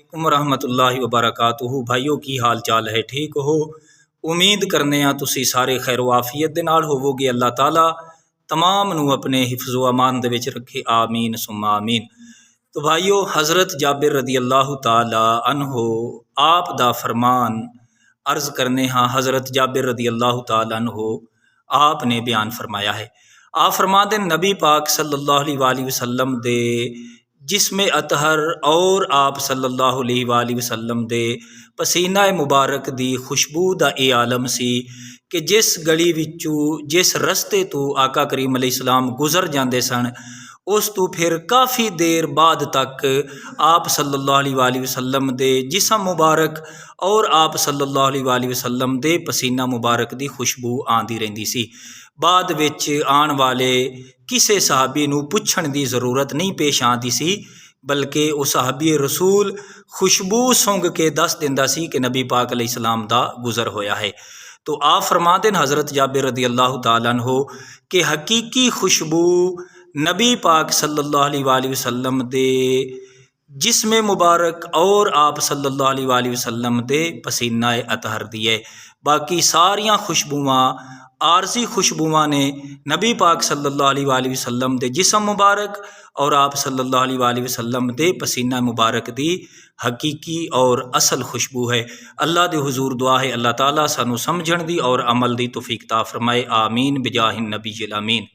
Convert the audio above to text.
अलैकुम रहमतुल्लाहि व बरकातुहू। भाइयों की हाल चाल है, ठीक हो? उम्मीद करने तुसी सारे खैर वाफियत दे नाल होवोगे। अल्लाह ताला तमाम नू अपने हिफ्ज़ व अमान दे विच रखे, आमीन सुम्मा आमीन। तो भाइयों, हज़रत जाबिर रदी अल्लाह ताला अन्हो आप दा फरमान अर्ज़ करने हाँ। हज़रत जाबिर रदी अल्लाह ताला अन्हो आपने बयान फरमाया है। आप फरमाते नबी पाक सल्लल्लाहु अलैहि वसल्लम दे जिसमें अतहर और आप सल्लल्लाहु अलैहि वसल्लम दे पसीना मुबारक दी खुशबू दा ये आलम सी कि जिस गली विचू जिस रस्ते तो आका करीम अलैहिस्सलाम गुजर जाते सन, उस तो फिर काफ़ी देर बाद तक आप सल्लल्लाहु अलैहि वसल्लम दे जिस्म मुबारक और आप सल्लल्लाहु अलैहि वसल्लम दे पसीना मुबारक दी खुशबू आंदी रहिंदी सी। बाद विच आने वाले किसी सहाबी नू पुछण दी ज़रूरत नहीं पेश आती सी, बल्कि उस सहाबी रसूल खुशबू सूंघ के दस दिंदा सी कि नबी पाक अलैहिस्सलाम दा गुज़र होया है। तो आप फरमाते हैं हज़रत जाबिर रदी अल्लाह ताला अन्हो कि हकीकी खुशबू नबी पाक सल्लल्लाहु अलैहि वसल्लम दे जिस्म मुबारक और आप सल्लल्लाहु अलैहि वसल्लम दे पसीना अतहर दी है। बाकी सारियां खुशबुआं आरजी खुशबुआं ने नबी पाक सल्लल्लाहु अलैहि वसल्लम दे जिस्म मुबारक और आप सल्लल्लाहु अलैहि वसल्लम दे पसीना मुबारक दी हकीकी और असल खुशबू है। अल्लाह दे हुजूर दुआ है अल्लाह ताला सानू समझण दी और अमल दी तौफीक ता फरमाए, आमीन बिजाहिन नबी अमीन।